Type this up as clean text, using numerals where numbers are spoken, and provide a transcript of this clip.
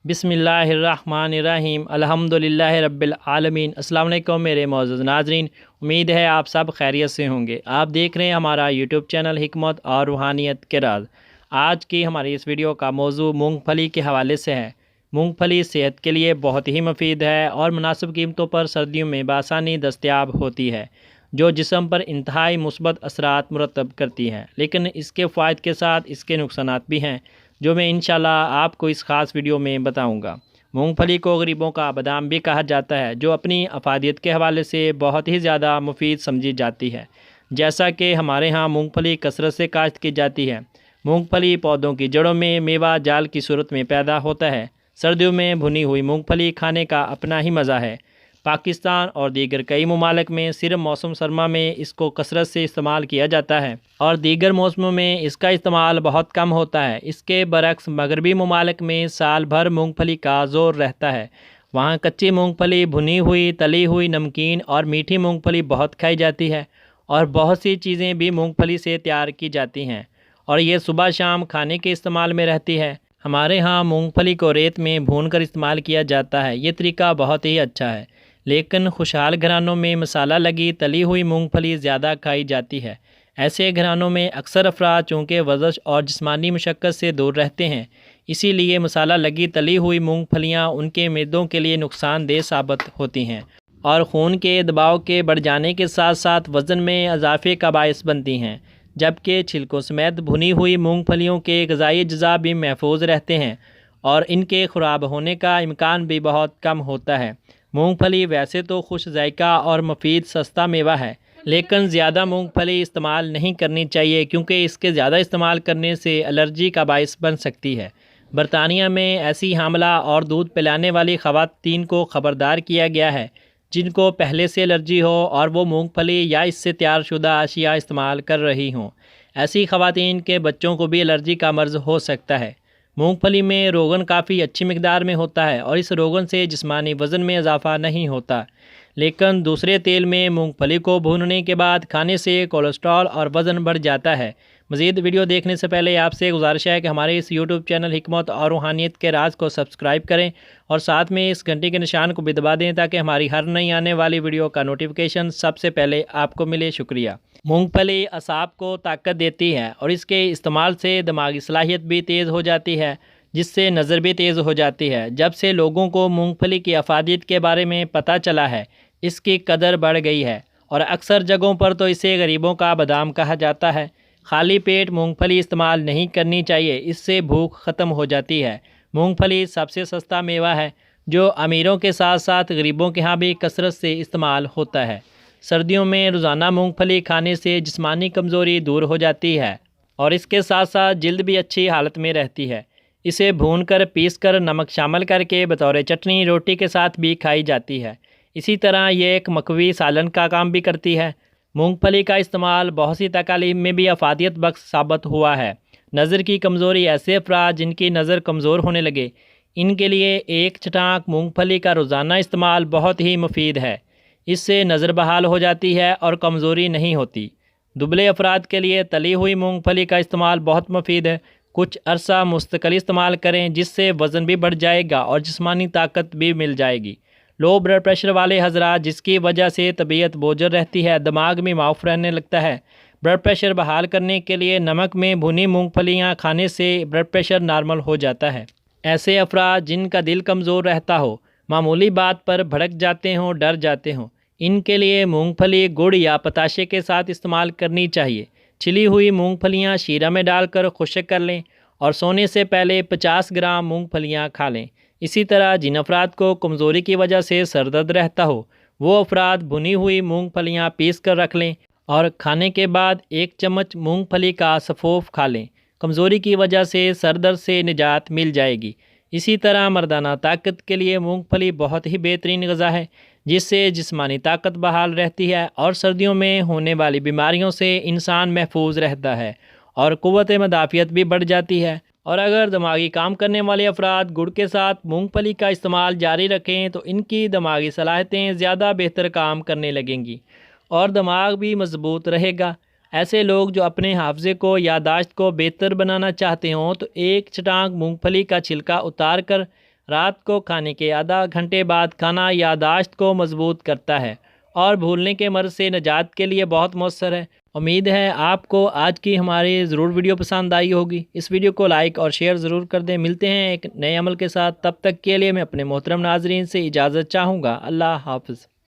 बिस्मिल्लाहिर्रहमानिर्रहीम अल्हम्दुलिल्लाहि रब्बिल आलमीन। अस्सलाम वालेकुम मेरे मौजूद नाजरीन, उम्मीद है आप सब खैरियत से होंगे। आप देख रहे हैं हमारा यूट्यूब चैनल हिकमत और रूहानियत के राज। आज की हमारी इस वीडियो का मौजू मूंगफली के हवाले से है। मूंगफली सेहत के लिए बहुत ही मुफीद है और मुनासिब कीमतों पर सर्दियों में बआसानी दस्तयाब होती है, जो जिस्म पर इंतहाई मुस्बत असरात मुरतब करती है। लेकिन इसके फ़ायदे के साथ इसके नुकसानात भी हैं, जो मैं इंशाल्लाह आपको इस ख़ास वीडियो में बताऊंगा। मूंगफली को गरीबों का बादाम भी कहा जाता है, जो अपनी अफादियत के हवाले से बहुत ही ज़्यादा मुफीद समझी जाती है। जैसा कि हमारे यहाँ मूंगफली कसरत से काश्त की जाती है। मूंगफली पौधों की जड़ों में मेवा जाल की सूरत में पैदा होता है। सर्दियों में भुनी हुई मूंगफली खाने का अपना ही मज़ा है। पाकिस्तान और दीगर कई ममालिक में सिर्फ मौसम सरमा में इसको कसरत से इस्तेमाल किया जाता है और दीगर मौसमों में इसका इस्तेमाल बहुत कम होता है। इसके बरक्स मगरबी ममालिक में साल भर मूंगफली का ज़ोर रहता है। वहाँ कच्ची मूंगफली, भुनी हुई, तली हुई, नमकीन और मीठी मूंगफली बहुत खाई जाती है और बहुत सी चीज़ें भी मूंगफली से तैयार की जाती हैं और ये सुबह शाम खाने के इस्तेमाल में रहती है। हमारे यहाँ मूंगफली को रेत में भूनकर इस्तेमाल किया जाता है। ये तरीका बहुत ही अच्छा है, लेकिन खुशहाल घरानों में मसाला लगी तली हुई मूंगफली ज़्यादा खाई जाती है। ऐसे घरानों में अक्सर अफराद चूँकि वर्जिश और जिस्मानी मशक्क़त से दूर रहते हैं, इसीलिए मसाला लगी तली हुई मूंगफलियाँ उनके मैदों के लिए नुकसानदेह साबित होती हैं और खून के दबाव के बढ़ जाने के साथ साथ वज़न में इजाफे का बायस बनती हैं। जबकि छिलकों समेत भुनी हुई मूंगफलियों के ग़िज़ाई अज्जा भी महफूज रहते हैं और इनके ख़राब होने का इम्कान भी बहुत कम होता है। मूंगफली वैसे तो खुश जायका और मुफीद सस्ता मेवा है, लेकिन ज़्यादा मूंगफली इस्तेमाल नहीं करनी चाहिए, क्योंकि इसके ज़्यादा इस्तेमाल करने से एलर्जी का बायस बन सकती है। बरतानिया में ऐसी हामला और दूध पिलाने वाली ख़वातीन को ख़बरदार किया गया है जिनको पहले से एलर्जी हो और वो मूंगफली या इससे तैयार शुदा अशिया इस्तेमाल कर रही हों। ऐसी ख़वातीन के बच्चों को भी एलर्जी का मर्ज़ हो सकता है। मूंगफली में रोगन काफ़ी अच्छी मिकदार में होता है और इस रोगन से जिस्मानी वज़न में इजाफा नहीं होता, लेकिन दूसरे तेल में मूंगफली को भूनने के बाद खाने से कोलेस्ट्रॉल और वज़न बढ़ जाता है। मज़ीद वीडियो देखने से पहले आपसे गुजारिश है कि हमारे इस यूट्यूब चैनल हिकमत और रूहानियत के राज को सब्सक्राइब करें और साथ में इस घंटे के निशान को भी दबा दें, ताकि हमारी हर नई आने वाली वीडियो का नोटिफिकेशन सबसे पहले आपको मिले। शुक्रिया। मूंगफली असाब को ताकत देती है और इसके इस्तेमाल से दिमागी सलाहियत भी तेज़ हो जाती है, जिससे नज़र भी तेज़ हो जाती है। जब से लोगों को मूंगफली की अफादियत के बारे में पता चला है, इसकी कदर बढ़ गई है और अक्सर जगहों पर तो इसे गरीबों का बादाम कहा जाता है। खाली पेट मूंगफली इस्तेमाल नहीं करनी चाहिए, इससे भूख ख़त्म हो जाती है। मूंगफली सबसे सस्ता मेवा है, जो अमीरों के साथ साथ गरीबों के यहाँ भी कसरत से इस्तेमाल होता है। सर्दियों में रोज़ाना मूंगफली खाने से जिस्मानी कमज़ोरी दूर हो जाती है और इसके साथ साथ जल्द भी अच्छी हालत में रहती है। इसे भूनकर पीसकर नमक शामिल करके बतौर चटनी रोटी के साथ भी खाई जाती है। इसी तरह ये एक मकवी सालन का काम भी करती है। मूंगफली का इस्तेमाल बहुत सी तकालीफ में भी अफादियत बख्श साबित हुआ है। नज़र की कमज़ोरी, ऐसे अफराद जिनकी नज़र कमज़ोर होने लगे, इनके लिए एक चटाक मूंगफली का रोज़ाना इस्तेमाल बहुत ही मुफीद है। इससे नज़र बहाल हो जाती है और कमज़ोरी नहीं होती। दुबले अफराद के लिए तली हुई मूंगफली का इस्तेमाल बहुत मुफीद है। कुछ अरसा मुस्तकिल इस्तेमाल करें, जिससे वज़न भी बढ़ जाएगा और जिस्मानी ताकत भी मिल जाएगी। लो ब्लड प्रेशर वाले हजरात, जिसकी वजह से तबीयत बोझल रहती है, दिमाग में माउफ रहने लगता है, ब्लड प्रेशर बहाल करने के लिए नमक में भुनी मूंगफलियाँ खाने से ब्लड प्रेशर नॉर्मल हो जाता है। ऐसे अफराद जिनका दिल कमज़ोर रहता हो, मामूली बात पर भड़क जाते हों, डर जाते हों, इनके लिए मूंगफली गुड़ या पताशे के साथ इस्तेमाल करनी चाहिए। छिली हुई मूंगफलियाँ शीरा में डालकर खुश्क कर लें और सोने से पहले 50 ग्राम मूंगफलियाँ खा लें। इसी तरह जिन अफराद को कमज़ोरी की वजह से सर दर्द रहता हो, वो अफराद भुनी हुई मूंगफलियाँ पीस कर रख लें और खाने के बाद 1 चम्मच मूंगफली का सफ़ोफ खा लें। कमज़ोरी की वजह से सर दर्द से निजात मिल जाएगी। इसी तरह मर्दाना ताकत के लिए मूंगफली बहुत ही बेहतरीन ग़िज़ा है, जिससे जिस्मानी ताकत बहाल रहती है और सर्दियों में होने वाली बीमारियों से इंसान महफूज रहता है और क़ुव्वत मदाफ़ियत भी बढ़ जाती है। और अगर दिमागी काम करने वाले अफराद गुड़ के साथ मूंगफली का इस्तेमाल जारी रखें, तो इनकी दिमागी सलाहियतें ज़्यादा बेहतर काम करने लगेंगी और दिमाग भी मजबूत रहेगा। ऐसे लोग जो अपने हाफजे को, यादाश्त को बेहतर बनाना चाहते हों, तो 1 चटाक मूंगफली का छिलका उतार कर رات کو کھانے کے آدھا گھنٹے بعد کھانا یادداشت کو مضبوط کرتا ہے اور بھولنے کے مرض سے نجات کے لیے بہت مؤثر ہے۔ امید ہے آپ کو آج کی ہماری ضرور ویڈیو پسند آئی ہوگی۔ اس ویڈیو کو لائک اور شیئر ضرور کر دیں۔ ملتے ہیں ایک نئے عمل کے ساتھ، تب تک کے لیے میں اپنے محترم ناظرین سے اجازت چاہوں گا۔ اللہ حافظ۔